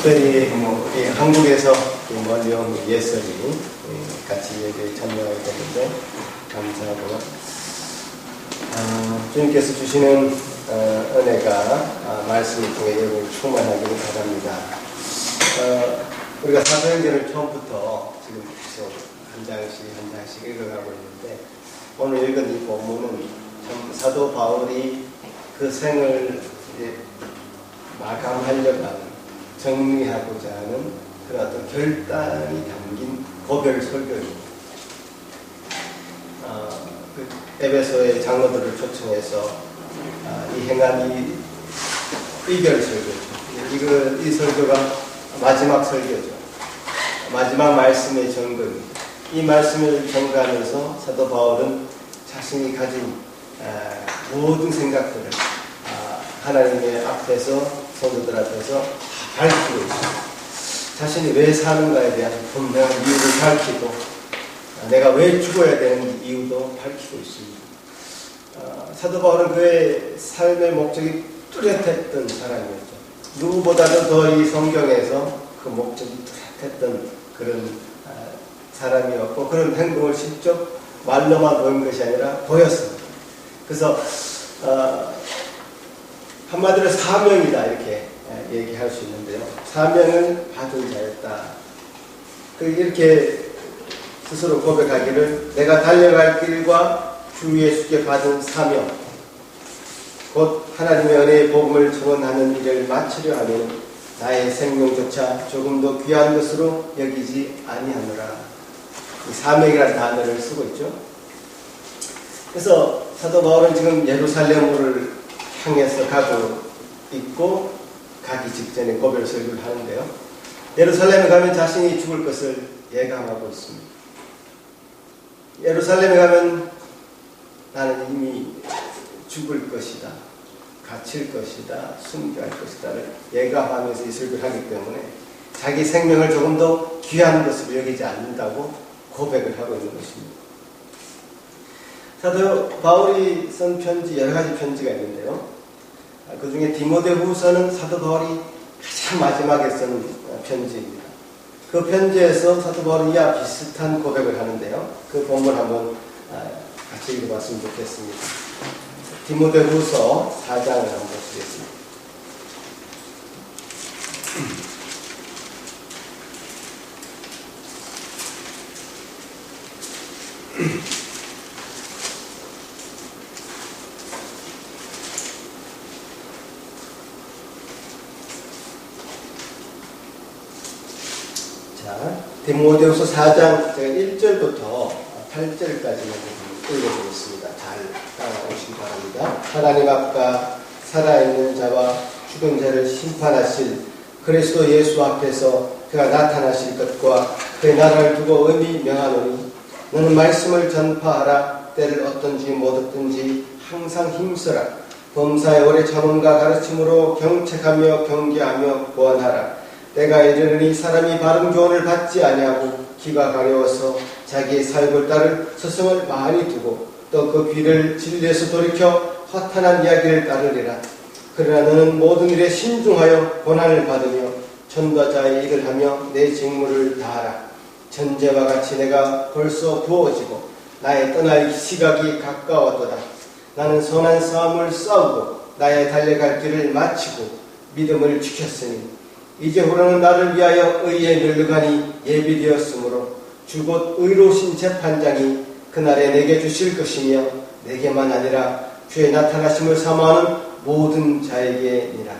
특별히 우리 한국에서 멀리 온 예설이 같이 예배에 참여하게 됐는데 감사하고, 주님께서 주시는 은혜가 말씀을 통해 여러분을 충만하기를 바랍니다. 우리가 사도행전을 처음부터 지금 계속 한 장씩 읽어가고 있는데, 오늘 읽은 이 본문은 참 사도 바울이 그 생을 마감하려고 하는, 정리하고자 하는 그런 어떤 결단이 담긴 고별 설교입니다. 그 에베소의 장로들을 초청해서 이 행한 이 이별 설교죠. 이 설교가 마지막 설교죠. 마지막 말씀의 전거입니다. 이 말씀을 전가하면서 사도 바울은 자신이 가진 모든 생각들을 하나님의 앞에서, 성도들 앞에서 다 밝히고 있습니다. 자신이 왜 사는가에 대한 분명한 이유를 밝히고, 내가 왜 죽어야 되는 이유도 밝히고 있습니다. 사도 바울은 그의 삶의 목적이 뚜렷했던 사람이었죠. 누구보다도 더 이 성경에서 그 목적이 뚜렷했던 그런 사람이었고, 그런 행동을 직접 말로만 보인 것이 아니라 보였습니다. 그래서 한마디로 사명이다, 이렇게 얘기할 수 있는데요. 사명을 받은 자였다. 이렇게 스스로 고백하기를, 내가 달려갈 길과 주 예수께 받은 사명, 곧 하나님의 은혜의 복음을 전하는 일을 마치려 하면 나의 생명조차 조금도 귀한 것으로 여기지 아니하노라. 이 사명이라는 단어를 쓰고 있죠. 그래서 사도 바울은 지금 예루살렘을 향해서 가고 있고, 가기 직전에 고별 설교를 하는데요. 예루살렘에 가면 자신이 죽을 것을 예감하고 있습니다. 예루살렘에 가면 나는 이미 죽을 것이다, 갇힐 것이다, 순교할 것이다를 예감하면서 이 설교를 하기 때문에 자기 생명을 조금 더 귀한 것으로 여기지 않는다고 고백을 하고 있는 것입니다. 사도 바울이 쓴 편지, 여러 가지 편지가 있는데요. 그 중에 디모데후서는 사도 바울이 가장 마지막에 쓴 편지입니다. 그 편지에서 사도 바울은 이와 비슷한 고백을 하는데요. 그 본문 한번 같이 읽어봤으면 좋겠습니다. 디모데후서 4장을 한번 보시겠습니다. 디모데후서 4장 1절부터 8절까지 읽어보겠습니다. 잘 따라오시기 바랍니다. 하나님 앞과 살아있는 자와 죽은 자를 심판하실 그리스도 예수 앞에서 그가 나타나실 것과 그의 나라를 두고 의미 명하노니, 너는 말씀을 전파하라. 때를 얻든지 못 얻든지 항상 힘써라. 범사에 오래 참음과 가르침으로 경책하며 경계하며 보완하라. 때가 이르느니 사람이 바른 교훈을 받지 아니하고 귀가 가려워서 자기의 사욕을 따를 서성을 많이 두고 또 그 귀를 진리에서 돌이켜 허탄한 이야기를 따르리라. 그러나 너는 모든 일에 신중하여 고난을 받으며 전도자의 일을 하며 내 직무를 다하라. 전제와 같이 내가 벌써 부어지고 나의 떠날 시각이 가까웠도다. 나는 선한 싸움을 싸우고 나의 달려갈 길을 마치고 믿음을 지켰으니 이제후로는 나를 위하여 의의 멸류관이 예비되었으므로 주곧 의로우신 재판장이 그날에 내게 주실 것이며, 내게만 아니라 주의 나타나심을 사모하는 모든 자에게니라.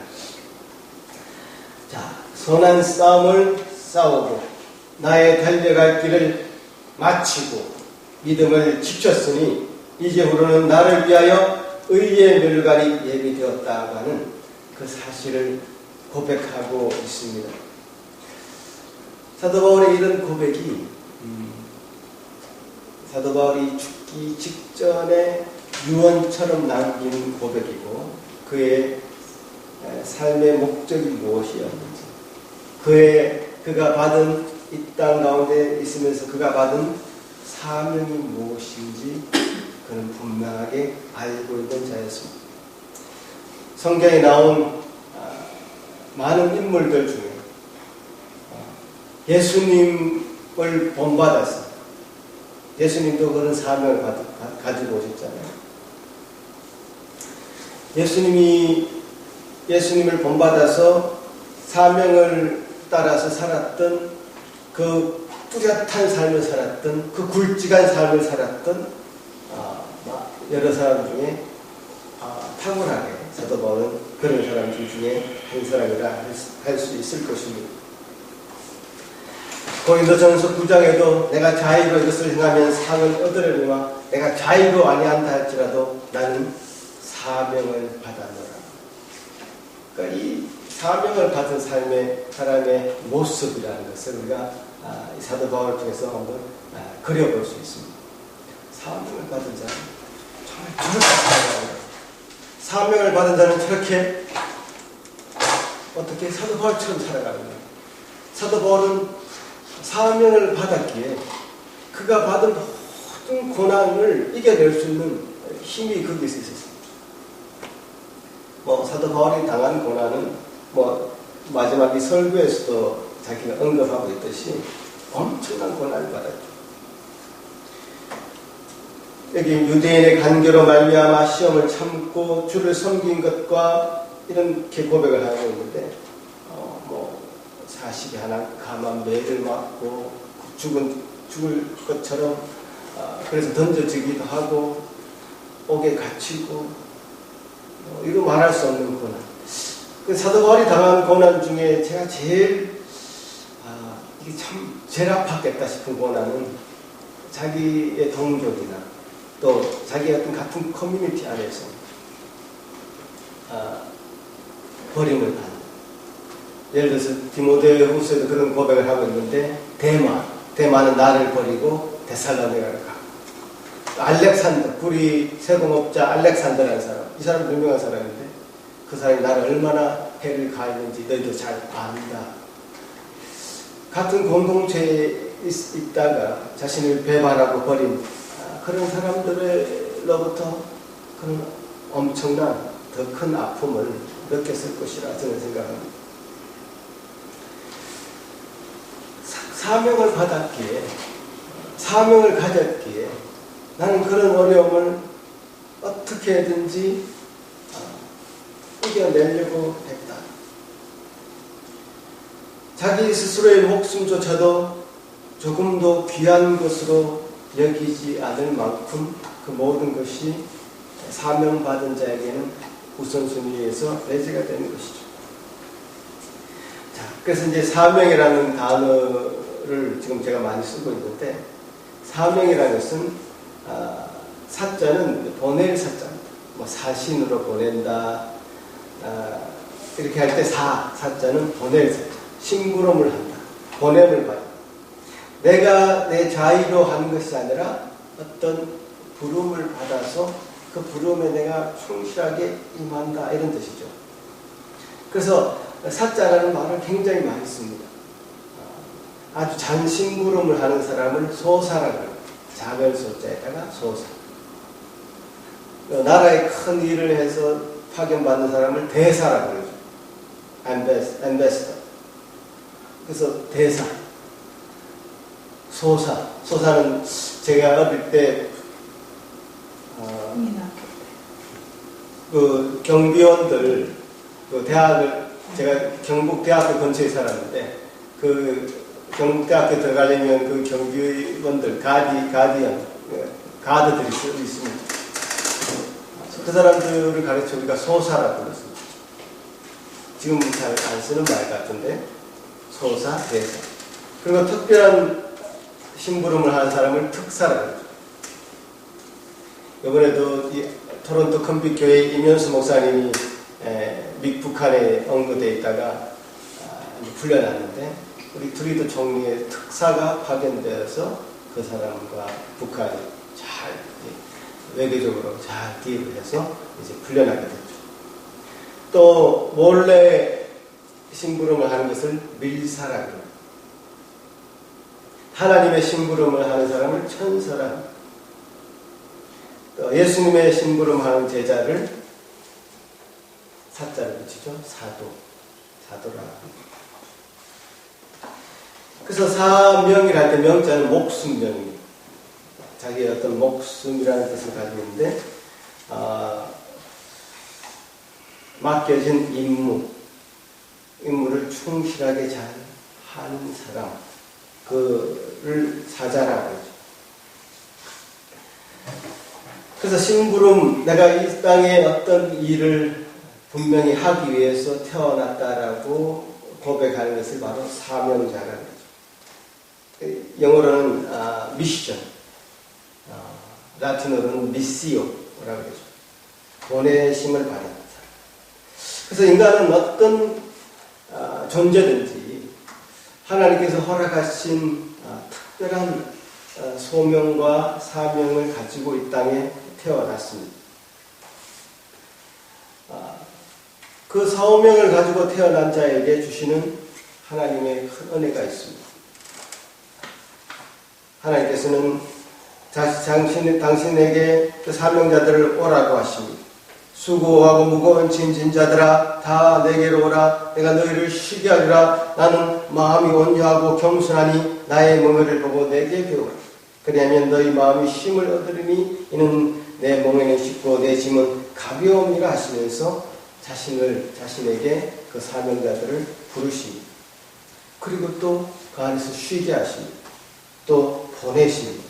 자, 선한 싸움을 싸우고 나의 달려갈 길을 마치고 믿음을 지켰으니 이제후로는 나를 위하여 의의 멸류관이 예비되었다고 하는 그 사실을 고백하고 있습니다. 사도 바울의 이런 고백이 사도 바울이 죽기 직전에 유언처럼 남긴 고백이고, 그의 삶의 목적이 무엇이었는지, 그가 받은 이 땅 가운데 있으면서 그가 받은 사명이 무엇인지 그는 분명하게 알고 있는 자였습니다. 성경에 나온 많은 인물들 중에 예수님을 본받아서 예수님도 그런 사명을 가지고 오셨잖아요. 예수님을 본받아서 사명을 따라서 살았던 그 뚜렷한 삶을 살았던 그 굵직한 삶을 살았던 여러 사람 중에 탁월하게 사도 바울은 그런 사람 중에 한 사람이라 할 수 있을 것입니다. 고린도전서 9장에도 내가 자의로 이것을 행하면 상을 얻으려니와 내가 자의로 아니한다 할지라도 나는 사명을 받았노라. 그러니까 이 사명을 받은 사람의 모습이라는 것을 우리가 사도 바울을 통해서 한번 그려볼 수 있습니다. 사명을 받은 자는 정말 저렇게 살아가는 사명을 받은 자는 저렇게 어떻게 사도 바울처럼 살아가는 거예요. 사도 바울은 사명을 받았기에 그가 받은 모든 고난을 이겨낼 수 있는 힘이 거기서 있었습니다. 사도 바울이 당한 고난은 마지막 이 설교에서도 자기가 언급하고 있듯이 엄청난 고난을 받았죠. 여기 유대인의 간교로 말미암아 시험을 참고 주를 섬긴 것과 이렇게 고백을 하고 있는데 40에 하나 감한 매를 맞고 죽을 것처럼 그래서 던져지기도 하고 옥에 갇히고 이루 말할 수 없는 고난. 사도 바울이 당한 고난 중에 제가 제일 이게 참 제일 아팠겠다 싶은 고난은 자기의 동족이나 또 자기 같은 커뮤니티 안에서 버림을 받는. 예를 들어서 디모데후서에도 그런 고백을 하고 있는데 대만은 나를 버리고 데살로니가를 가고 알렉산더 불의 세공업자 알렉산더라는 사람 이 사람 유명한 사람인데 그 사람이 나를 얼마나 해를 가했는지 너희도 잘 안다. 같은 공동체에 있다가 자신을 배반하고 버린 그런 사람들로부터 그런 엄청난 더 큰 아픔을 느꼈을 것이라 저는 생각합니다. 사명을 받았기에 사명을 가졌기에 나는 그런 어려움을 어떻게든지 이겨내려고 했다. 자기 스스로의 목숨조차도 조금도 귀한 것으로 여기지 않을 만큼 그 모든 것이 사명받은 자에게는 우선순위에서 배제가 되는 것이죠. 자, 그래서 이제 사명이라는 단어를 지금 제가 많이 쓰고 있는데 사명이라는 것은 사자는 보낼 사자입니다. 사신으로 보낸다 이렇게 할 때 사자는 보낼 사자, 심부름을 한다, 보냄을 받다. 내가 내 자의로 하는 것이 아니라 어떤 부름을 받아서 그 부름에 내가 충실하게 임한다 이런 뜻이죠. 그래서 사자라는 말을 굉장히 많이 씁니다. 아주 잔심부름을 하는 사람을 소사라고 합니다. 작은 소자에다가 소사. 나라에 큰 일을 해서 파견받는 사람을 대사라고 그러죠. ambassador. 그래서 대사. 소사는 제가 어릴 때 그 경비원들 그 대학을 제가 경북대학교 근처에 살았는데 그 경북대학교 들어가려면 그 경비원들 가드들이 있습니다. 그 사람들을 가르쳐 우리가 소사라고 불렀습니다. 지금은 잘 안 쓰는 말 같은데 소사, 대사. 그리고 특별한 심부름을 하는 사람을 특사라고 그러죠. 이번에도 이 토론토 컴빛교회 이면수 목사님이 북한에 언급되어 있다가 풀려났는데 우리 두리도 총리의 특사가 파견되어서 그 사람과 북한이 잘 외교적으로 잘 딜을 해서 이제 풀려나게 됐죠. 또 몰래 심부름을 하는 것을 밀사라고 합니다. 하나님의 심부름을 하는 사람을 천사라. 또 예수님의 심부름하는 제자를 사자를 붙이죠. 사도라고 합니다. 그래서 사명이랄 때 명자는 목숨명입니다. 자기의 어떤 목숨이라는 뜻을 가지고 있는데 맡겨진 임무를 충실하게 잘 하는 사람, 그를 사자라고 하죠. 그래서 심부름, 내가 이 땅에 어떤 일을 분명히 하기 위해서 태어났다라고 고백하는 것을 바로 사명자라는 거죠. 영어로는 미션, 라틴어로는 미시오라고 하죠. 보내심을 받은 사람. 그래서 인간은 어떤 존재든지 하나님께서 허락하신 특별한 소명과 사명을 가지고 이 땅에 태어났습니다. 그 사명을 가지고 태어난 자에게 주시는 하나님의 큰 은혜가 있습니다. 하나님께서는 당신에게 그 사명자들을 오라고 하십니다. 수고하고 무거운 짐진 자들아 다 내게로 오라. 내가 너희를 쉬게 하리라. 나는 마음이 온유하고 겸손하니 나의 멍에를 보고 내게 배우라. 그리하면 너희 마음이 쉼을 얻으리니 이는 내 멍에는 쉽고 내 짐은 가벼움이라 하시면서 자신에게 그 사명자들을 부르십니다. 그리고 또 그 안에서 쉬게 하십니다. 또 보내십니다.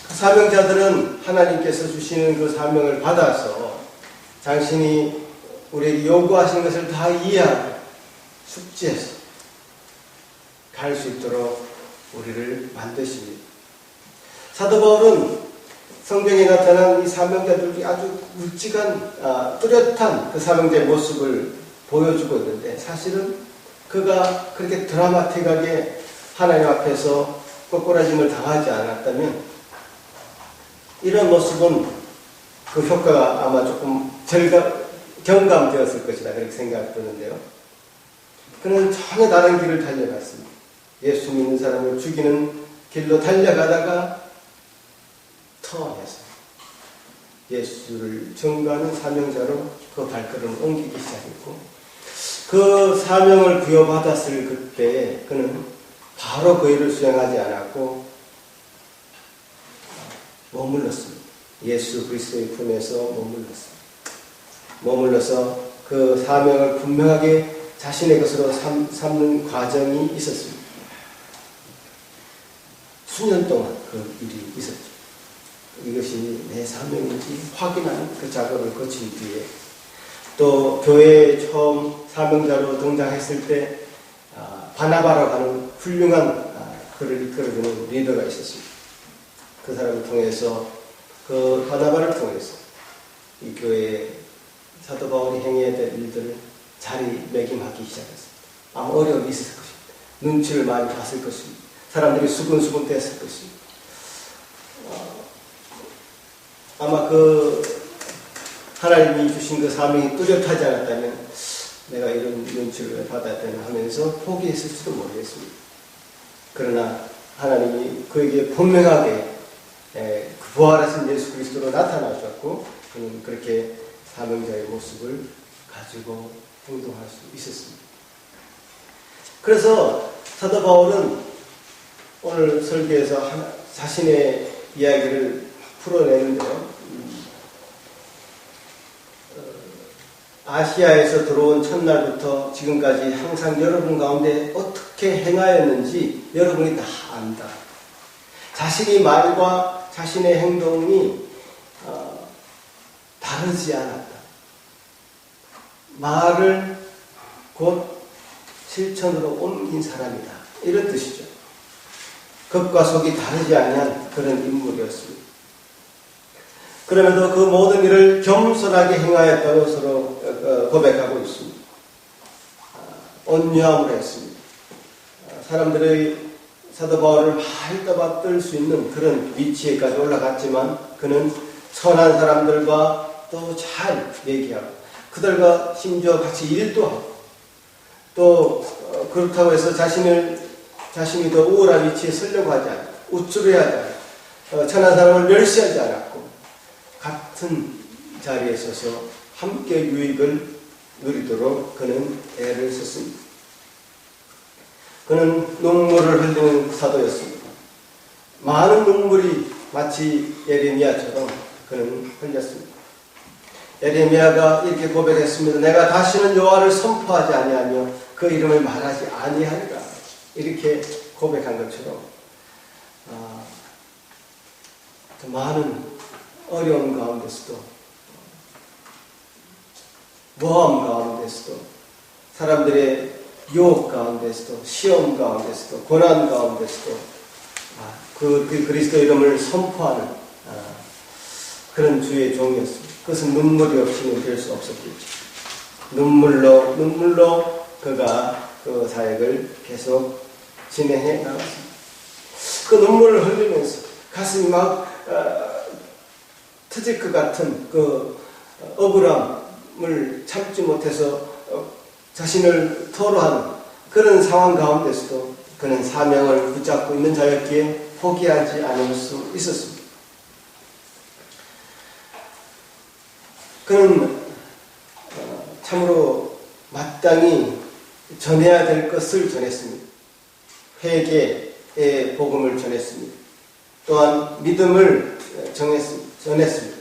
그 사명자들은 하나님께서 주시는 그 사명을 받아서 당신이 우리에게 요구하시는 것을 다 이해하고 숙지해서 갈 수 있도록 우리를 만드십니다. 사도 바울은 성경에 나타난 이 사명자들이 아주 굵직한 뚜렷한 그 사명자의 모습을 보여주고 있는데 사실은 그가 그렇게 드라마틱하게 하나님 앞에서 꼬꾸라짐을 당하지 않았다면 이런 모습은 그 효과가 아마 조금 경감되었을 것이다 그렇게 생각되는데요. 그는 전혀 다른 길을 달려갔습니다. 예수 믿는 사람을 죽이는 길로 달려가다가 턴해서 예수를 증거하는 사명자로 그 발걸음을 옮기기 시작했고 그 사명을 부여받았을 그때에 그는 바로 그 일을 수행하지 않았고 머물렀습니다. 예수 그리스도의 품에서 머물러서 그 사명을 분명하게 자신의 것으로 삼는 과정이 있었습니다. 수년 동안 그 일이 있었죠. 이것이 내 사명인지 확인하는 그 작업을 거친 뒤에 또 교회에 처음 사명자로 등장했을 때 바나바라고 하는 훌륭한 그를 이끌어주는 리더가 있었습니다. 그 사람을 통해서 그 바나바를 통해서 이 교회에 사도 바울이 행해야 될 일들을 자리매김하기 시작했습니다. 아마 어려움이 있을 것입니다. 눈치를 많이 봤을 것입니다. 사람들이 수근수근 됐을 것입니다. 아마 그 하나님이 주신 그 사명이 뚜렷하지 않았다면 내가 이런 눈치를 받아야 되나 하면서 포기했을지도 모르겠습니다. 그러나 하나님이 그에게 분명하게 그 부활하신 예수 그리스도로 나타나셨고 그는 그렇게 사명자의 모습을 가지고 행동할 수 있었습니다. 그래서 사도 바울은 오늘 설교에서 자신의 이야기를 풀어내는데요. 아시아에서 들어온 첫날부터 지금까지 항상 여러분 가운데 어떻게 행하였는지 여러분이 다 안다. 자신이 말과 자신의 행동이 다르지 않았다. 말을 곧 실천으로 옮긴 사람이다. 이런 뜻이죠. 겉과 속이 다르지 않은 그런 인물이었습니다. 그럼에도 그 모든 일을 겸손하게 행하였다고 서로 고백하고 있습니다. 온유함으로 했습니다. 사람들의 사도 바울을 많이 떠받들 수 있는 그런 위치에까지 올라갔지만 그는 선한 사람들과 또 잘 얘기하고 그들과 심지어 같이 일도 하고 또 그렇다고 해서 자신이 더 우월한 위치에 서려고 하지 않고 우쭐해하지 않고 천한 사람을 멸시하지 않았고 같은 자리에 서서 함께 유익을 누리도록 그는 애를 썼습니다. 그는 눈물을 흘리는 사도였습니다. 많은 눈물이 마치 예레미야처럼 그는 흘렸습니다. 예레미야가 이렇게 고백했습니다. 내가 다시는 여호와를 선포하지 아니하며 그 이름을 말하지 아니하리라. 이렇게 고백한 것처럼 많은 어려움 가운데서도 모함 가운데서도 사람들의 유혹 가운데서도 시험 가운데서도 고난 가운데서도 그 그리스도 이름을 선포하는 그런 주의 종이었습니다. 그것은 눈물이 없이는 될 수 없었겠죠. 눈물로 그가 그 사역을 계속 진행해 나갔습니다. 그 눈물을 흘리면서 가슴이 막 터질 것 같은 그 억울함을 참지 못해서 자신을 토로하는 그런 상황 가운데서도 그는 사명을 붙잡고 있는 자였기에 포기하지 않을 수 있었습니다. 그는 참으로 마땅히 전해야 될 것을 전했습니다. 회개의 복음을 전했습니다. 또한 믿음을 전했습니다.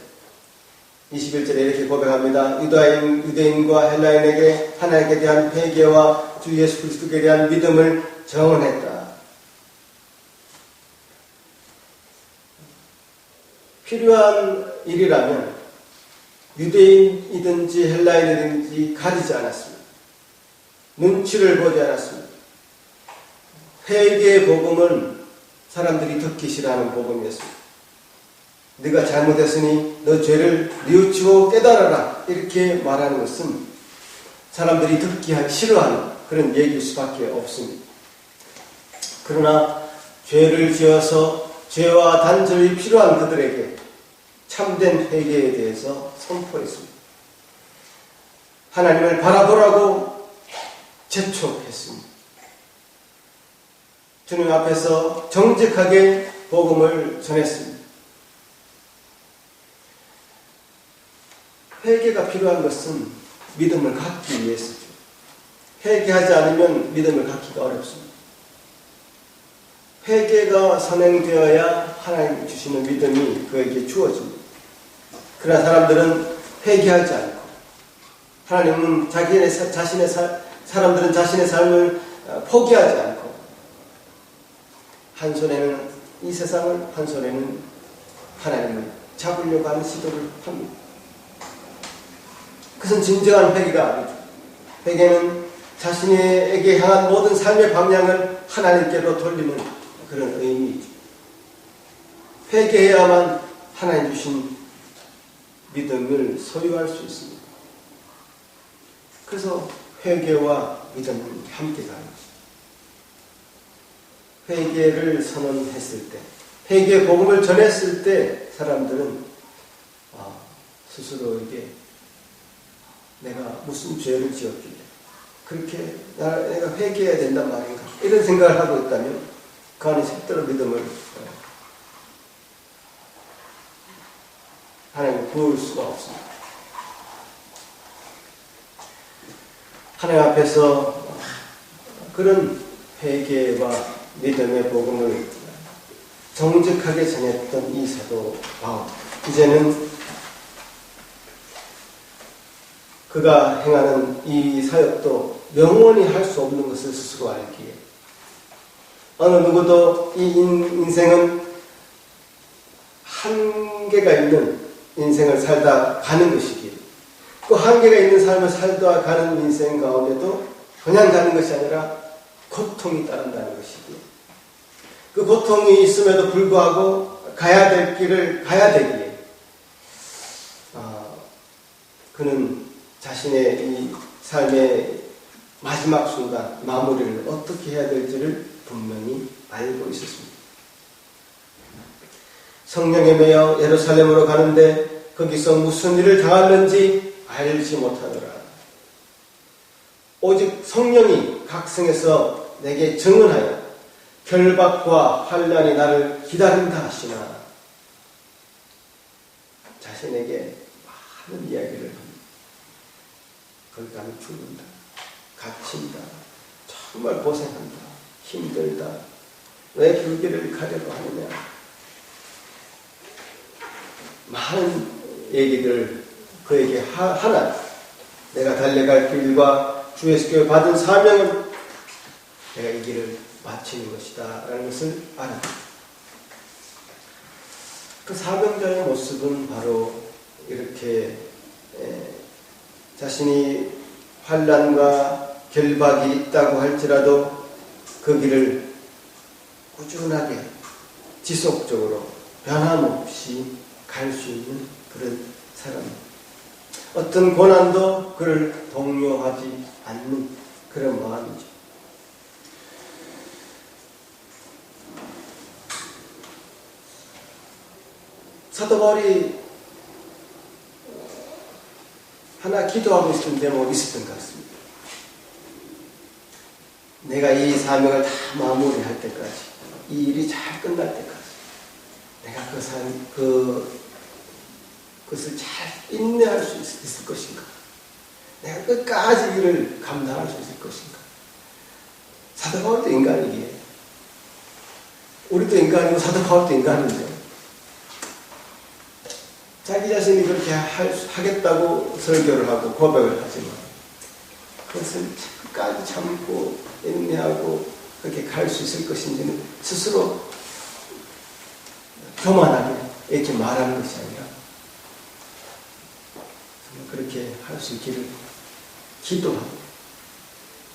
21절에 이렇게 고백합니다. 유대인과 헬라인에게 하나님께 대한 회개와 주 예수 그리스도에 대한 믿음을 전했다. 필요한 일이라면 유대인이든지 헬라인이든지 가리지 않았습니다. 눈치를 보지 않았습니다. 회개의 복음은 사람들이 듣기 싫어하는 복음이었습니다. 네가 잘못했으니 너 죄를 뉘우치고 깨달아라 이렇게 말하는 것은 사람들이 듣기 싫어하는 그런 얘기일 수밖에 없습니다. 그러나 죄를 지어서 죄와 단절이 필요한 그들에게 참된 회개에 대해서 선포했습니다. 하나님을 바라보라고 재촉했습니다. 주님 앞에서 정직하게 복음을 전했습니다. 회개가 필요한 것은 믿음을 갖기 위해서죠. 회개하지 않으면 믿음을 갖기가 어렵습니다. 회개가 선행되어야 하나님 주시는 믿음이 그에게 주어집니다. 그러나 사람들은 회개하지 않고 하나님은 사람들은 자신의 삶을 포기하지 않고 한 손에는 이 세상을 한 손에는 하나님을 잡으려고 하는 시도를 합니다. 그것은 진정한 회개가 아니죠. 회개는 자신에게 향한 모든 삶의 방향을 하나님께로 돌리는 그런 의미이죠. 회개해야만 하나님 주신 믿음을 소유할 수 있습니다. 그래서 회개와 믿음은 함께 가는 것입니다. 회개를 선언했을 때, 회개의 복음을 전했을 때 사람들은 스스로에게 내가 무슨 죄를 지었길래 그렇게 내가 회개해야 된단 말인가 이런 생각을 하고 있다면 그 안에 색다른 믿음을 하나님 부을 수가 없습니다. 하나님 앞에서 그런 회개와 믿음의 복음을 정직하게 전했던 이 사도 바울, 이제는 그가 행하는 이 사역도 영원히 할 수 없는 것을 스스로 알기에 어느 누구도 이 인생은 한계가 있는 인생을 살다 가는 것이기에 그 한계가 있는 삶을 살다 가는 인생 가운데도 그냥 가는 것이 아니라 고통이 따른다는 것이기에 그 고통이 있음에도 불구하고 가야 될 길을 가야 되기에 그는 자신의 이 삶의 마지막 순간 마무리를 어떻게 해야 될지를 분명히 알고 있었습니다. 성령에 매여 예루살렘으로 가는데 거기서 무슨 일을 당하는지 알지 못하더라. 오직 성령이 각성해서 내게 증언하여 결박과 환난이 나를 기다린다 하시나 자신에게 많은 이야기를 합니다. 거기 가면 죽는다, 갇힌다, 정말 고생한다, 힘들다. 왜 불길을 가려고 하느냐. 많은 얘기들 그에게 하나, 내가 달려갈 길과 주 예수께 받은 사명은 내가 이 길을 마치는 것이다 라는 것을 알았다. 그 사명자의 모습은 바로 이렇게 자신이 환난과 결박이 있다고 할지라도 그 길을 꾸준하게 지속적으로 변함없이 갈 수 있는 그런 사람. 어떤 고난도 그를 동요하지 않는 그런 마음이죠. 사도 바울이 하나 기도하고 있었던 대목이 있었던 것 같습니다. 내가 이 사명을 다 마무리할 때까지, 이 일이 잘 끝날 때까지 내가 그것을 잘 인내할 수 있을 것인가? 내가 끝까지 일을 감당할 수 있을 것인가? 사도 바울도 인간이기에 우리도 인간이고 사도 바울도 인간인데 자기 자신이 그렇게 하겠다고 설교를 하고 고백을 하지만 그것을 끝까지 참고 인내하고 그렇게 갈 수 있을 것인지는 스스로 교만하게 이렇게 말하는 것이 아니라 그렇게 할 수 있기를 기도하고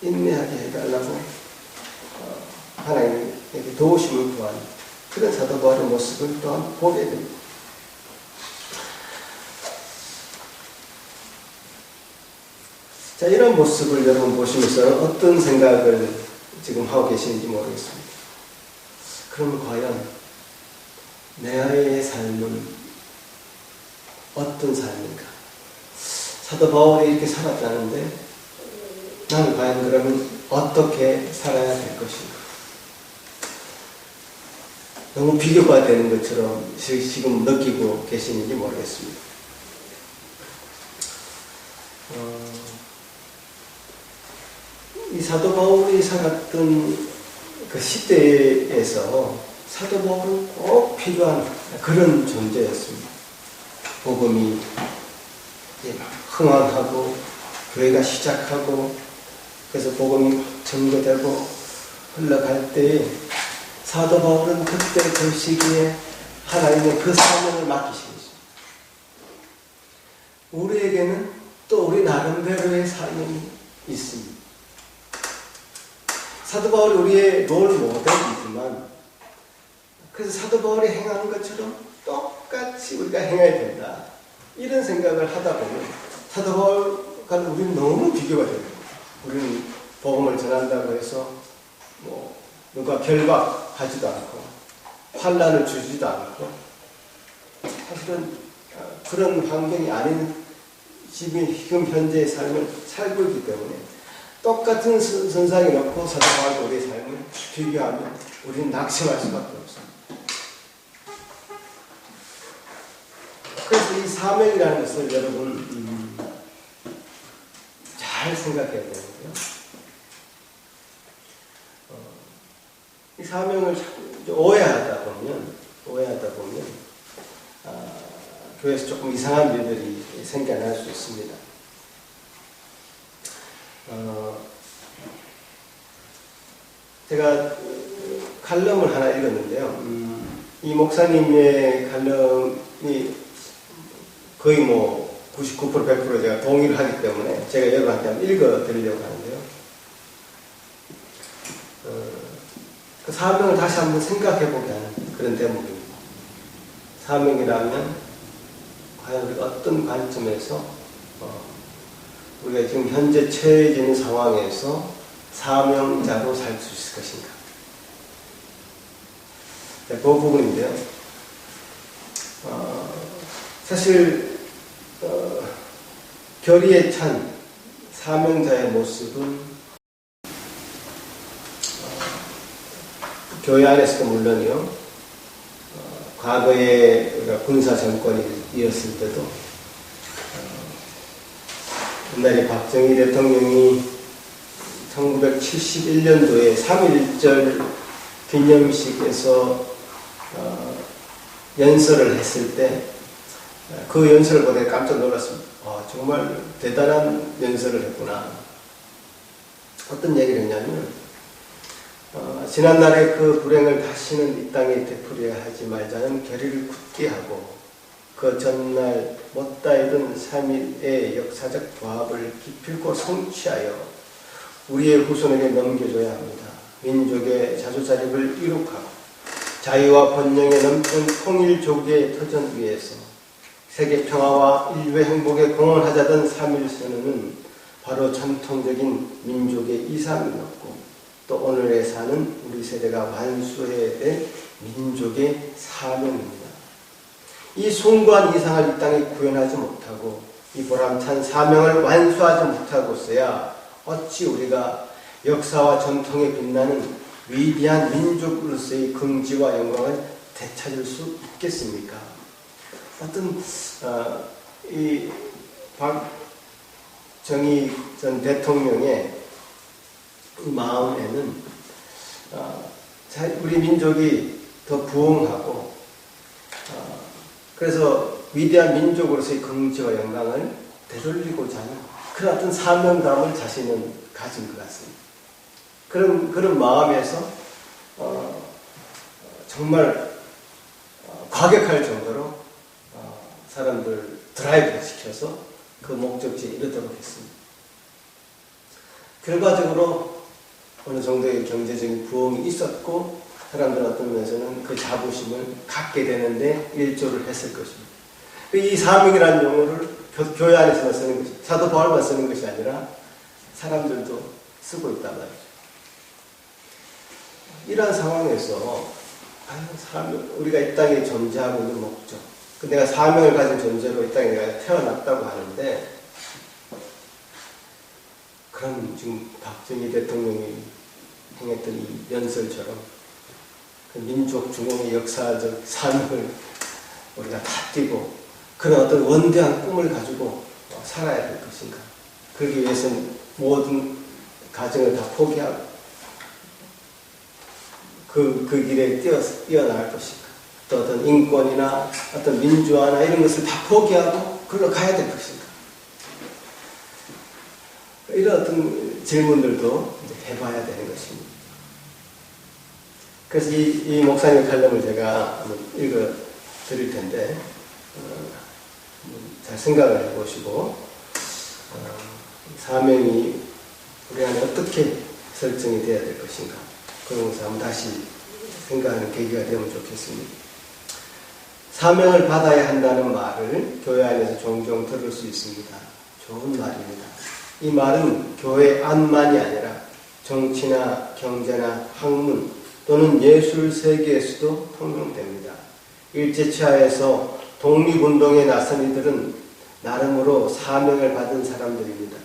인내하게 해달라고 하나님에게 도우심을 구하는 그런 사도 바울의 모습을 또한 보게 됩니다. 자, 이런 모습을 여러분 보시면서 어떤 생각을 지금 하고 계시는지 모르겠습니다. 그럼 과연 내의 삶은 어떤 삶인가? 사도 바울이 이렇게 살았다는데 나는 과연 그러면 어떻게 살아야 될 것인가? 너무 비교가 되는 것처럼 지금 느끼고 계시는지 모르겠습니다. 이 사도 바울이 살았던 그 시대에서 사도 바울은 꼭 필요한 그런 존재였습니다. 복음이 흥황하고 교회가 시작하고 그래서 복음이 전거되고 흘러갈 때에 사도 바울은 그때 그 시기에 하나님의 그 사명을 맡기신 것입니다. 우리에게는 또 우리 나름대로의 사명이 있습니다. 사도 바울이 우리의 롤 모델이지만 그래서 사도 바울이 행하는 것처럼 똑같이 우리가 행해야 된다. 이런 생각을 하다 보면 사도 바울과 우리는 너무 비교가 됩니다. 우리는 복음을 전한다고 해서 누가 결박하지도 않고 환난을 주지도 않고 사실은 그런 환경이 아닌 지금 현재의 삶을 살고 있기 때문에 똑같은 선상에 놓고 사도 바울과 우리의 삶을 비교하면 우리는 낙심할 수밖에 없습니다. 그래서 이 사명이라는 것을 여러분 잘 생각해야 되는데요. 이 사명을 오해하다 보면 교회에서 조금 이상한 일들이 생겨날 수 있습니다. 제가 칼럼을 하나 읽었는데요. 이 목사님의 칼럼이 거의 99% 100% 제가 동의를 하기 때문에 제가 여러분한테 한번 읽어드리려고 하는데요. 그 사명을 다시 한번 생각해보게 하는 그런 대목입니다. 사명이라면 과연 우리가 어떤 관점에서 우리가 지금 현재 처해져 있는 상황에서 사명자로 살 수 있을 것인가? 그 부분인데요. 사실 결의에 찬 사명자의 모습은 교회 안에서도 물론이요. 과거에 우리가 군사 정권이 이었을 때도 옛날에 박정희 대통령이 1971년도에 3.1절 기념식에서 연설을 했을 때 그 연설을 보다 깜짝 놀랐습니다. 정말 대단한 연설을 했구나. 어떤 얘기를 했냐면 지난날의 그 불행을 다시는 이 땅에 되풀이해야 하지 말자는 결의를 굳게 하고 그 전날 못다 이룬 3.1의 역사적 부합을 기필코 성취하여 우리의 후손에게 넘겨줘야 합니다. 민족의 자주자립을 이룩하고 자유와 번영에 넘치는 통일조국의 터전 위에서 세계 평화와 인류의 행복에 공헌하자던 3.1선언은 바로 전통적인 민족의 이상이 없고 또 오늘에 사는 우리 세대가 완수해야 될 민족의 사명입니다. 이 숭고한 이상을 이 땅에 구현하지 못하고 이 보람찬 사명을 완수하지 못하고서야 어찌 우리가 역사와 전통에 빛나는 위대한 민족으로서의 긍지와 영광을 되찾을 수 있겠습니까? 어떤 이 박정희 전 대통령의 마음에는 우리 민족이 더 부흥하고 그래서 위대한 민족으로서의 긍지와 영광을 되돌리고자 하는 그런 어떤 사명감을 자신은 가진 것 같습니다. 그런 마음에서 정말 과격할 정도로 사람들 드라이브 시켜서 그 목적지에 이르도록 했습니다. 결과적으로 어느 정도의 경제적인 부흥이 있었고 사람들 어떤 면에서는 그 자부심을 갖게 되는데 일조를 했을 것입니다. 이 사명이라는 용어를 교회 안에서만 쓰는 것이 사도 바울만 쓰는 것이 아니라 사람들도 쓰고 있단 말이죠. 이러한 상황에서 우리가 이 땅에 존재하고 있는 목적, 내가 사명을 가진 존재로 이 땅에 내가 태어났다고 하는데 그럼 지금 박정희 대통령이 행했던 이 연설처럼 그 민족 중흥의 역사적 사명을 우리가 다 띄고 그런 어떤 원대한 꿈을 가지고 살아야 될 것인가? 그러기 위해서는 모든 가정을 다 포기하고 그 길에 뛰어나갈 것인가? 또 어떤 인권이나 어떤 민주화나 이런 것을 다 포기하고 그걸로 가야 될 것인가? 이런 어떤 질문들도 해봐야 되는 것입니다. 그래서 이 목사님 칼럼을 제가 한번 읽어 드릴 텐데 잘 생각을 해보시고 사명이 우리 안에 어떻게 설정이 되어야 될 것인가 그런 것을 한번 다시 생각하는 계기가 되면 좋겠습니다. 사명을 받아야 한다는 말을 교회 안에서 종종 들을 수 있습니다. 좋은 말입니다. 이 말은 교회 안만이 아니라 정치나 경제나 학문 또는 예술 세계에서도 통용됩니다. 일제치하에서 독립운동에 나선 이들은 나름으로 사명을 받은 사람들입니다.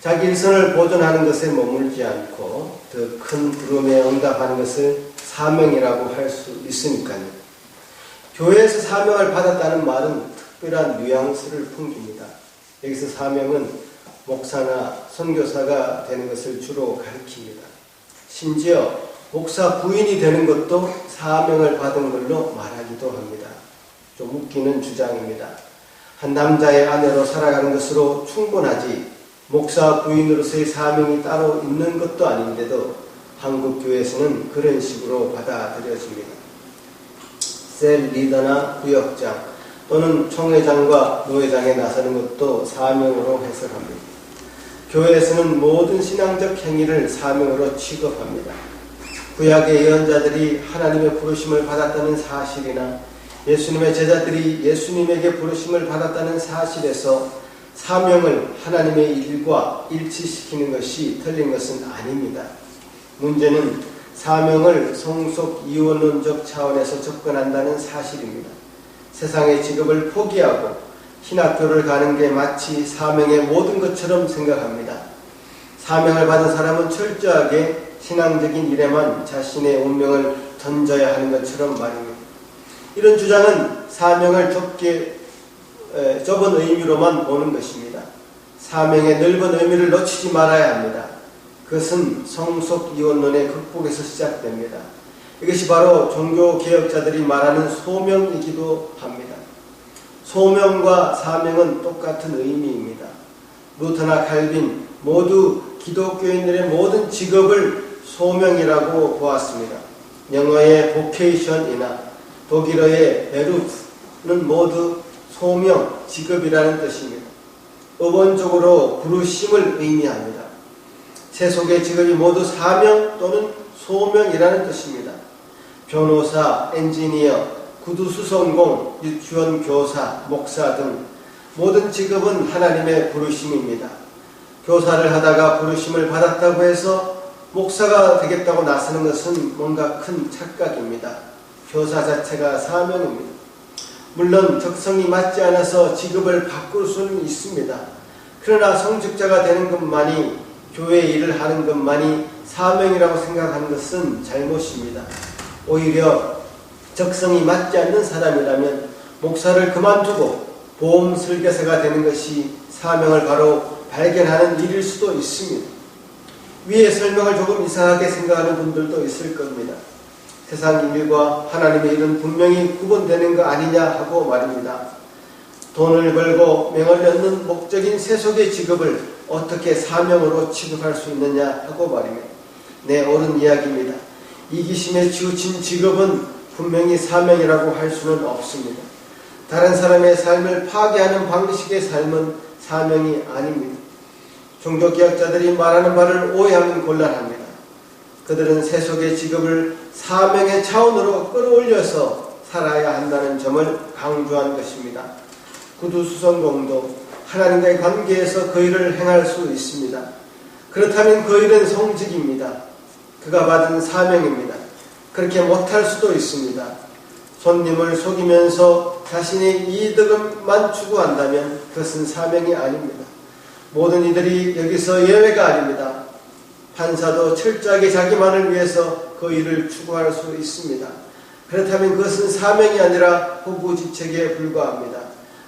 자기 일선을 보존하는 것에 머물지 않고 더 큰 부름에 응답하는 것을 사명이라고 할 수 있으니까요. 교회에서 사명을 받았다는 말은 특별한 뉘앙스를 풍깁니다. 여기서 사명은 목사나 선교사가 되는 것을 주로 가리킵니다. 심지어 목사 부인이 되는 것도 사명을 받은 걸로 말하기도 합니다. 좀 웃기는 주장입니다. 한 남자의 아내로 살아가는 것으로 충분하지 목사 부인으로서의 사명이 따로 있는 것도 아닌데도 한국 교회에서는 그런 식으로 받아들여집니다. 셀 리더나 구역장 또는 총회장과 노회장에 나서는 것도 사명으로 해석합니다. 교회에서는 모든 신앙적 행위를 사명으로 취급합니다. 구약의 예언자들이 하나님의 부르심을 받았다는 사실이나 예수님의 제자들이 예수님에게 부르심을 받았다는 사실에서 사명을 하나님의 일과 일치시키는 것이 틀린 것은 아닙니다. 문제는 사명을 성속 이원론적 차원에서 접근한다는 사실입니다. 세상의 직업을 포기하고 신학교를 가는 게 마치 사명의 모든 것처럼 생각합니다. 사명을 받은 사람은 철저하게 신앙적인 일에만 자신의 운명을 던져야 하는 것처럼 말입니다. 이런 주장은 사명을 좁은 의미로만 보는 것입니다. 사명의 넓은 의미를 놓치지 말아야 합니다. 그것은 성속 이혼론의 극복에서 시작됩니다. 이것이 바로 종교개혁자들이 말하는 소명이기도 합니다. 소명과 사명은 똑같은 의미입니다. 루터나 칼빈 모두 기독교인들의 모든 직업을 소명이라고 보았습니다. 영어의 vocation이나 독일어의 berufen 모두 소명, 직업이라는 뜻입니다. 어원적으로 부르심을 의미합니다. 세속의 직업이 모두 사명 또는 소명이라는 뜻입니다. 변호사, 엔지니어, 구두수선공, 유치원 교사, 목사 등 모든 직업은 하나님의 부르심입니다. 교사를 하다가 부르심을 받았다고 해서 목사가 되겠다고 나서는 것은 뭔가 큰 착각입니다. 교사 자체가 사명입니다. 물론 적성이 맞지 않아서 직업을 바꿀 수는 있습니다. 그러나 성직자가 되는 것만이, 교회 일을 하는 것만이 사명이라고 생각하는 것은 잘못입니다. 오히려 적성이 맞지 않는 사람이라면 목사를 그만두고 보험 설계사가 되는 것이 사명을 바로 발견하는 일일 수도 있습니다. 위의 설명을 조금 이상하게 생각하는 분들도 있을 겁니다. 세상 일과 하나님의 일은 분명히 구분되는 거 아니냐 하고 말입니다. 돈을 벌고 명을 얻는 목적인 세속의 직업을 어떻게 사명으로 취급할 수 있느냐 하고 말입니다. 네, 옳은 이야기입니다. 이기심에 치우친 직업은 분명히 사명이라고 할 수는 없습니다. 다른 사람의 삶을 파괴하는 방식의 삶은 사명이 아닙니다. 종교개혁자들이 말하는 바를 오해하면 곤란합니다. 그들은 세속의 직업을 사명의 차원으로 끌어올려서 살아야 한다는 점을 강조한 것입니다. 구두수선공도 하나님과의 관계에서 그 일을 행할 수 있습니다. 그렇다면 그 일은 성직입니다. 그가 받은 사명입니다. 그렇게 못할 수도 있습니다. 손님을 속이면서 자신의 이득만 추구한다면 그것은 사명이 아닙니다. 모든 이들이 여기서 예외가 아닙니다. 판사도 철저하게 자기만을 위해서 그 일을 추구할 수 있습니다. 그렇다면 그것은 사명이 아니라 호구지책에 불과합니다.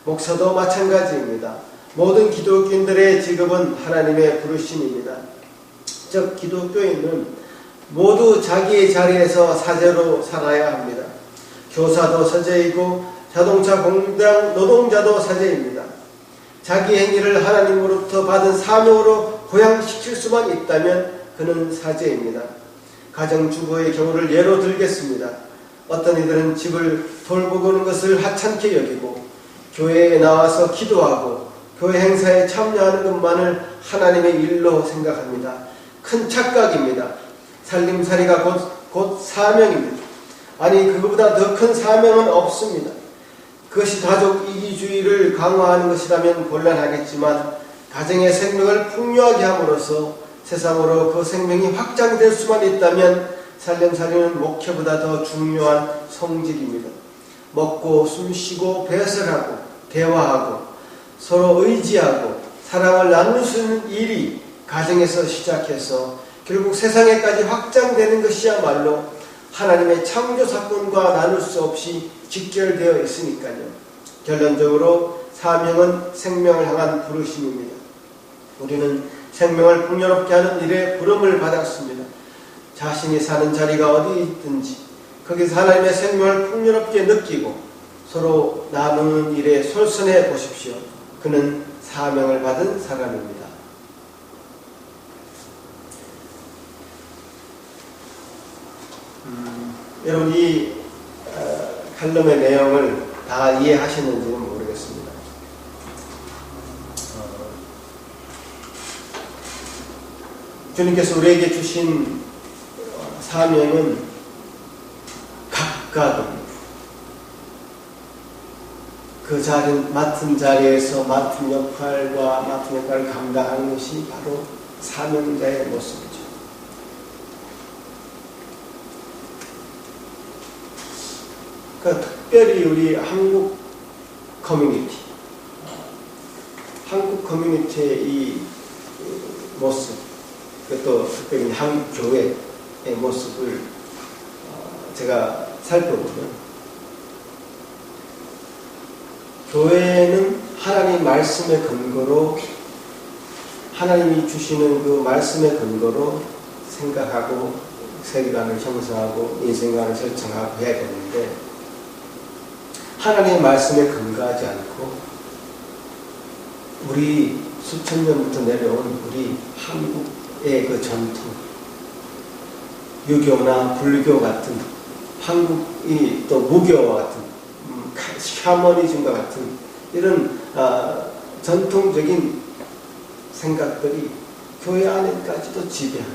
목사도 마찬가지입니다. 모든 기독교인들의 직업은 하나님의 부르심입니다. 즉 기독교인은 모두 자기의 자리에서 사제로 살아야 합니다. 교사도 사제이고 자동차 공장 노동자도 사제입니다. 자기 행위를 하나님으로부터 받은 사명으로 고양시킬 수만 있다면 그는 사제입니다. 가정주부의 경우를 예로 들겠습니다. 어떤 이들은 집을 돌보는 것을 하찮게 여기고 교회에 나와서 기도하고 교회 행사에 참여하는 것만을 하나님의 일로 생각합니다. 큰 착각입니다. 살림살이가 곧 사명입니다. 아니 그것보다 더 큰 사명은 없습니다. 그것이 가족 이기주의를 강화하는 것이라면 곤란하겠지만 가정의 생명을 풍요하게 함으로써 세상으로 그 생명이 확장될 수만 있다면 살림살이는 목회보다 더 중요한 성직입니다. 먹고 숨쉬고 배설하고 대화하고 서로 의지하고 사랑을 나눌 수 있는 일이 가정에서 시작해서 결국 세상에까지 확장되는 것이야말로 하나님의 창조사건과 나눌 수 없이 직결되어 있으니까요. 결론적으로 사명은 생명을 향한 부르심입니다. 우리는 생명을 풍요롭게 하는 일에 부름을 받았습니다. 자신이 사는 자리가 어디 있든지 거기서 하나님의 생명을 풍요롭게 느끼고 서로 나누는 일에 솔선해 보십시오. 그는 사명을 받은 사람입니다. 여러분 이 칼럼의 내용을 다 이해하시는지는 모르겠습니다. 주님께서 우리에게 주신 사명은 각각입니다. 그 맡은 자리에서 맡은 역할을 감당하는 것이 바로 사명자의 모습이죠. 그러니까 특별히 우리 한국 커뮤니티의 이 모습, 또 특별히 한국 교회의 모습을 제가 살펴보면 교회는 하나님 말씀의 근거로 하나님이 주시는 그 말씀의 근거로 생각하고 세계관을 형성하고 인생관을 설정하고 해야 되는데 하나님의 말씀에 근거하지 않고 우리 수천 년부터 내려온 우리 한국의 그 전통 유교나 불교 같은 한국이 또 무교와 같은 샤머니즘과 같은 이런 전통적인 생각들이 교회 안에까지도 지배하는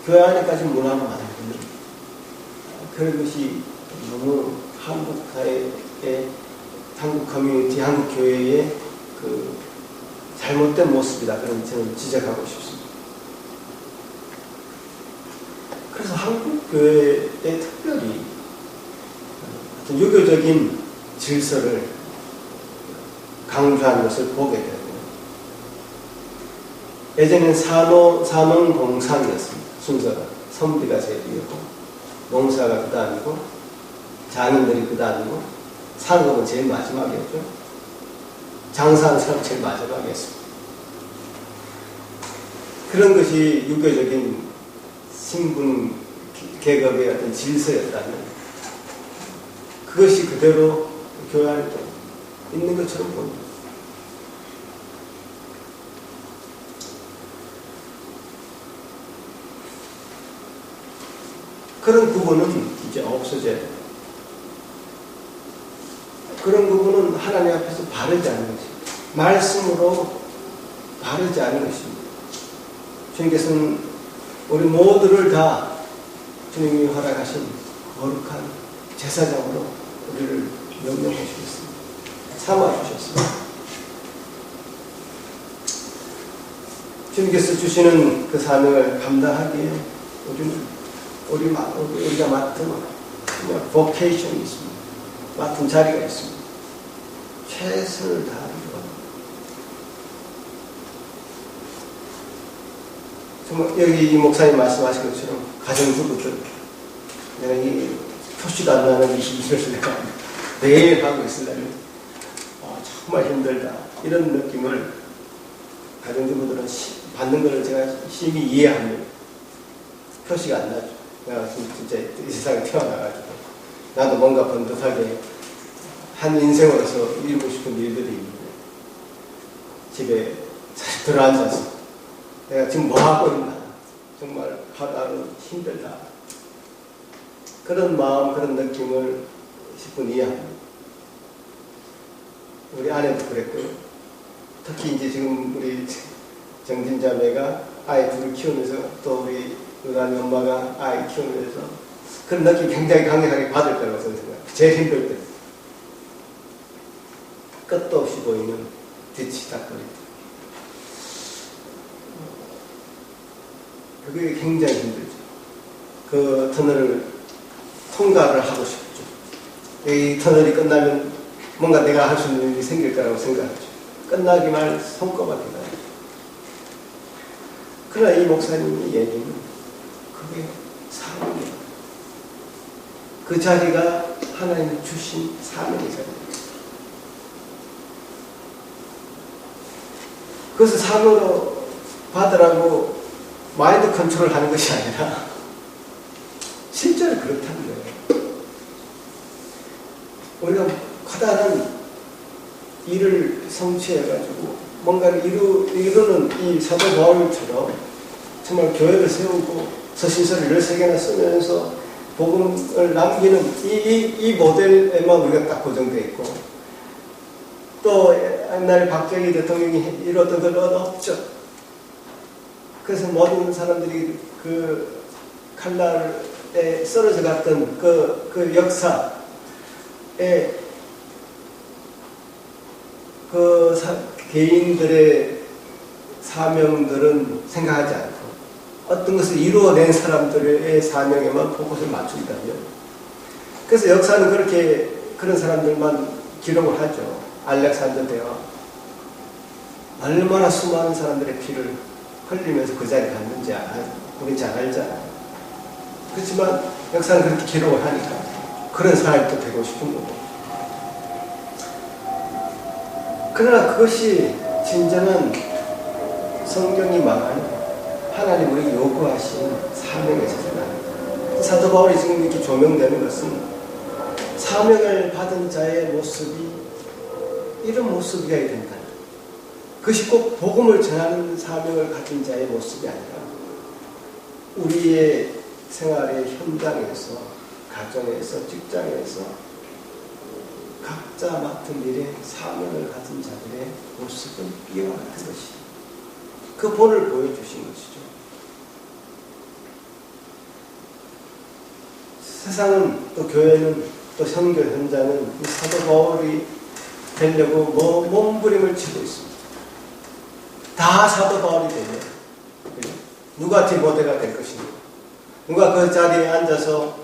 교회 안에까지 문화가 만드는 그런 것이 너무 한국 사회의 한국 커뮤니티, 한국 교회의 그 잘못된 모습이다. 그런 저는 지적하고 싶습니다. 그래서 한국 교회에 특별히 어떤 유교적인 질서를 강조하는 것을 보게 되고 예전에는 산업공상이었습니다. 순서가 선비가 제일이었고 농사가 그 다음이고 장인들이 그 다음이고 상급은 제일 마지막이었죠. 장사하는 사람 제일 마지막이었습니다. 그런 것이 유교적인 신분 계급의 어떤 질서였다면 그것이 그대로 교회 안에 있는 것처럼 보입니다. 그런 부분은 이제 없어져야 돼요. 그런 부분은 하나님 앞에서 바르지 않은 것입니다. 말씀으로 바르지 않은 것입니다. 주님께서는 우리 모두를 다 주님이 허락하신 거룩한 제사장으로 우리를 명령해 주셨습니다. 삼아 주셨습니다. 주님께서 주시는 그 사명을 감당하기에 우리가 맡은 vocation이 있습니다. 맡은 자리가 있습니다. 최선을 다하는 것. 정말 여기 이 목사님 말씀하신 것처럼 가정주부들 내가 이 표시도 안 나는 22절을 내가 매일 하고 있으려면 정말 힘들다. 이런 느낌을 가정주부들은 받는 것을 제가 심히 이해합니다. 표시가 안 나죠. 내가 진짜 이 세상에 태어나가지고 나도 뭔가 번듯하게 한 인생으로서 이루고 싶은 일들이 있는데 집에 잘 들어앉아서 내가 지금 뭐 하고 있나 정말 하루하루 힘들다 그런 마음 그런 느낌을 10분 이해합니다. 우리 아내도 그랬고요. 특히 이제 지금 우리 정진자매가 아이 둘을 키우면서 또 우리 은하니 엄마가 아이 키우면서 그런 느낌 굉장히 강력하게 받을 거라고 생각해요. 제일 힘들 때 끝도 없이 보이는 뒤치다거리 그게 굉장히 힘들죠. 그 터널을 통과를 하고 싶죠. 이 터널이 끝나면 뭔가 내가 할 수 있는 일이 생길 거라고 생각하죠. 끝나기만 손꼽아 기다려. 그러나 이 목사님의 얘기는 그게 사명이에요. 그 자리가 하나님이 주신 사명의 자리입니다. 그것을 사명으로 받으라고 마인드 컨트롤 하는 것이 아니라 실제로 그렇다는 거예요. 우리가 커다란 일을 성취해가지고 뭔가를 이루는 이 사도 바울처럼 정말 교회를 세우고 서신서를 13개나 쓰면서 복음을 남기는 이 모델에만 우리가 딱 고정되어 있고 또 옛날에 박정희 대통령이 이뤘던 그런 없죠. 그래서 모든 사람들이 그 칼날에 썰어져 갔던 그 역사에 개인들의 사명들은 생각하지 않고 어떤 것을 이루어낸 사람들의 사명에만 포커스를 맞춘다면 그래서 역사는 그렇게 그런 사람들만 기록을 하죠. 알렉산더 대왕 얼마나 수많은 사람들의 피를 흘리면서 그 자리에 갔는지 우리 잘 알잖아요. 그렇지만 역사는 그렇게 기록을 하니까 그런 사람이 또 되고 싶은 거고. 그러나 그것이 진정한 성경이 말하는 하나님의 요구하신 사명의 세상. 사도 바울이 지금 이렇게 조명되는 것은 사명을 받은 자의 모습이 이런 모습이어야 된다. 그것이 꼭 복음을 전하는 사명을 가진 자의 모습이 아니라 우리의 생활의 현장에서, 가정에서, 직장에서 각자 맡은 일에 사명을 가진 자들의 모습은 이와 같은 것이죠. 그 본을 보여주신 것이죠. 세상은 또 교회는 또 선교 현장은 이 사도 바울이 되려고 몸부림을 치고 있습니다. 다 사도 바울이 되려. 누가 디모데가 될 것인가? 누가 그 자리에 앉아서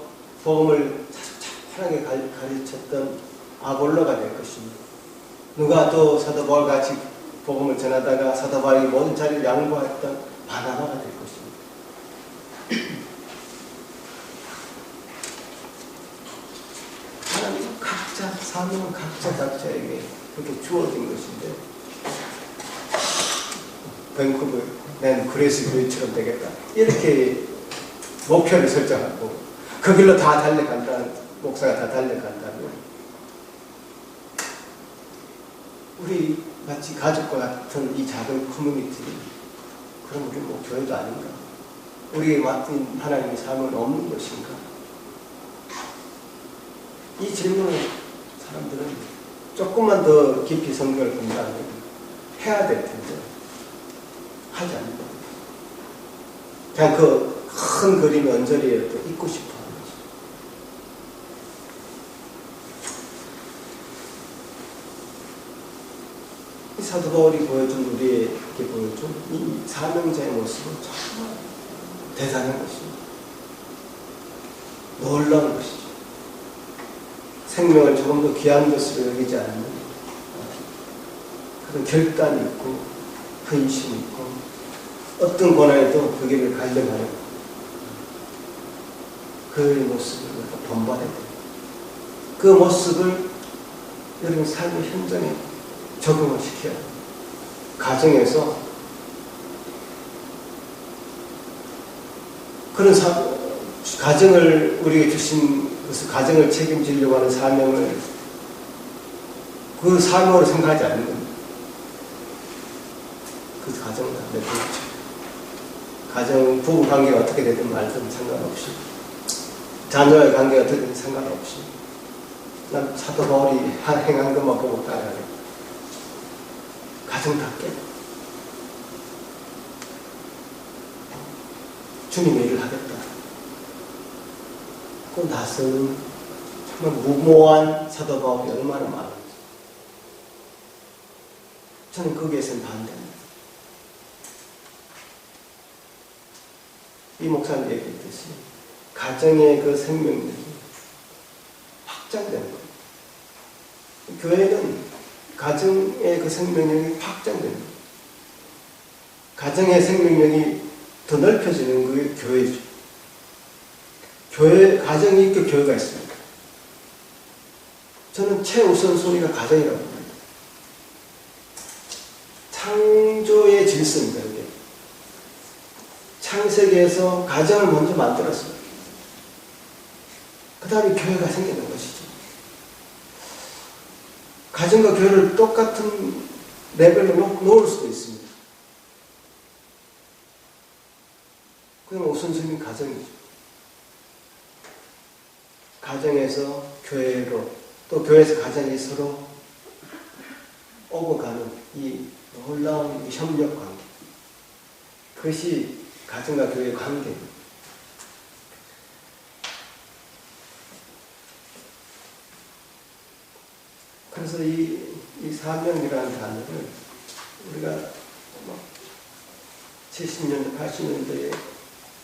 복음을 차분하게 가르쳤던 아볼로가 될 것인가? 누가 또 사도 바울 같이 복음을 전하다가 사도 바울이 모든 자리를 양보했던 바나바가 될 것입니다. 하나님은 각자 사명은 각자에게 그렇게 주어진 것인데 밴쿠버 난 그레스 교회처럼 되겠다 이렇게 목표를 설정하고 그 길로 다 달려간다는 목사가 다 달려간다면 우리 마치 가족과 같은 이 작은 커뮤니티 그럼 우리 뭐 교회도 아닌가? 우리에게 맡긴 하나님의 삶은 없는 것인가? 이 질문을 사람들은 조금만 더 깊이 성경을 본다면 해야 될 텐데 하지 않는 겁니다. 그냥 그 큰 그림 언저리에 또 있고 싶어 하는 거죠. 이 사도 바울이 보여준 우리에게 보여준 이 사명자의 모습은 정말 대단한 것입니다. 놀라운 것이죠. 생명을 조금 더 귀한 것으로 여기지 않는 그런 결단이 있고 근심이 있고 어떤 고난에도 그 길을 가려고 하는 그 모습을 본받아야 돼요. 그 모습을 여러분 삶의 현장에 적용을 시켜야 돼요. 가정에서 그런 가정을 우리에게 주신 그래서 가정을 책임지려고 하는 사명을 그 사명으로 생각하지 않는 겁니다. 그 가정은 내 부부죠. 가정, 부부 관계가 어떻게 되든 말든 상관없이 자녀의 관계가 어떻게 되든 상관없이 난 사도 바울이 행한 것만 보고 따라하겠다. 가정답게 주님의 일을 하겠다. 그 낯선 정말 무모한 사도 바울이 얼마나 많은지 저는 거기에서는 반대합니다. 이 목사님 얘기했듯이 가정의 그 생명력이 확장되는 거예요. 교회는 가정의 그 생명력이 확장됩니다. 가정의 생명력이 더 넓혀지는 그게 교회죠. 교회, 가정이 있고 교회가 있습니다. 저는 최우선순위가 가정이라고 봅니다. 창조의 질서입니다, 이게. 창세기에서 가정을 먼저 만들었습니다. 그 다음에 교회가 생기는 것이죠. 가정과 교회를 똑같은 레벨로 놓을 수도 있습니다. 그냥 우선순위는 가정이죠. 가정에서 교회로 또 교회에서 가정이 서로 오고 가는 이 놀라운 협력 관계 그것이 가정과 교회의 관계입니다. 그래서 이 사명이라는 단어를 우리가 70년대, 80년대에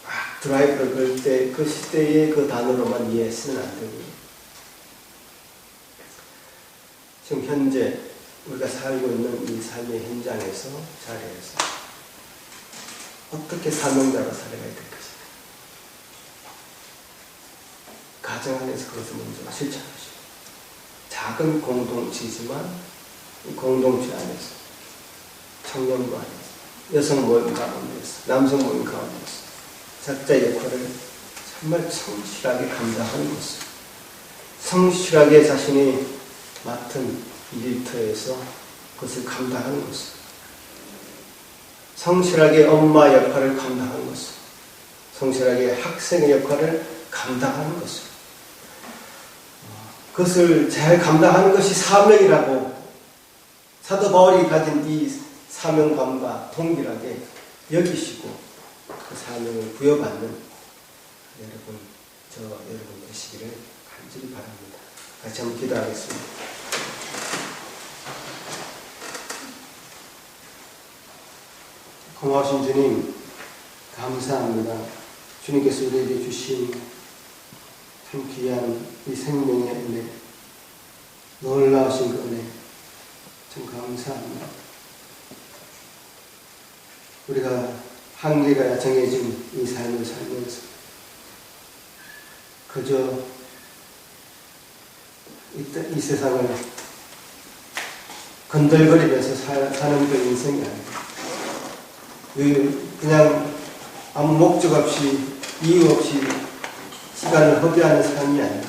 막 드라이브를 걸 때 그 시대의 그 단어로만 이해해서는 안 되고 지금 현재 우리가 살고 있는 이 삶의 현장에서 자리에서 어떻게 사명자로 살아가야 될 것인가. 가정 안에서 그것을 먼저 실천하시고 작은 공동체지만 이 공동체 안에서 청년부 안에서 여성 모임 가운데서, 남성 모임 가운데서 작자의 역할을 정말 성실하게 감당하는 것을, 성실하게 자신이 맡은 일터에서 그것을 감당하는 것을, 성실하게 엄마 역할을 감당하는 것을, 성실하게 학생의 역할을 감당하는 것을, 그것을 잘 감당하는 것이 사명이라고 사도 바울이 가진 이 사명감과 동일하게 여기시고 그 사명을 부여받는 여러분, 저 여러분 되시기를 간절히 바랍니다. 같이 한번 기도하겠습니다. 고마우신 주님, 감사합니다. 주님께서 우리에게 주신 참 귀한 이 생명의 은혜, 놀라우신 그 은혜, 참 감사합니다. 우리가 한계가 정해진 이 삶을 살면서 그저 이 세상을 건들거리면서 사는 그 인생이 아니에요. 그냥 아무 목적 없이 이유 없이 시간을 허비하는 삶이 아니라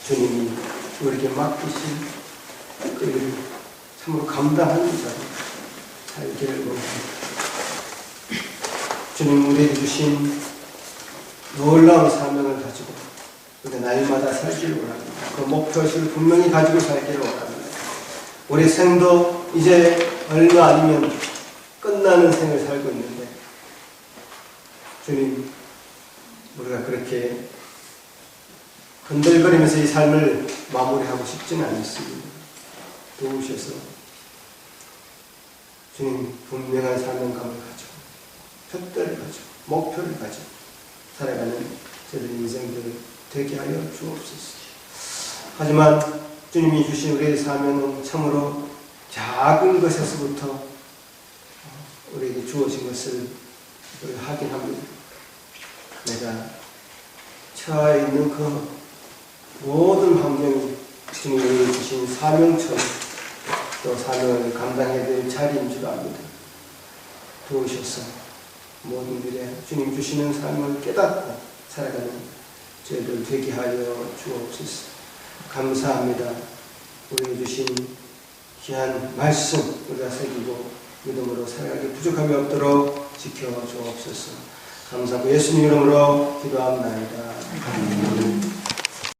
주님이 우리에게 맡기신 그 일을 참으로 감당하는 자로 살기를 원합니다. 주님 우리에게 주신 놀라운 사명을 가지고 우리가 날마다 살기를 원합니다. 그 목표의식을 분명히 가지고 살기를 원합니다. 우리 생도 이제 얼마 아니면 끝나는 생을 살고 있는데 주님, 우리가 그렇게 흔들거리면서 이 삶을 마무리하고 싶지는 않습니다. 도우셔서 주님 분명한 사명감을 가지고 표대를 가지고 목표를 가지고 살아가는 저들 인생들을 되게 하여 주옵소서. 하지만 주님이 주신 우리의 사명은 참으로 작은 것에서부터 우리에게 주어진 것을 우리가 확인합니다. 내가 처해 있는 그 모든 환경이 주님이 주신 사명처럼 또 사명을 감당해야 될 자리인 줄 압니다. 도우셔서 모든 일에 주님 주시는 삶을 깨닫고 살아가는 저희들 되게 하여 주옵소서. 감사합니다. 우리에게 주신 귀한 말씀 우리가 새기고 믿음으로 살아가기 부족함이 없도록 지켜주옵소서. 감사하고 예수님 이름으로 기도합니다. 아멘.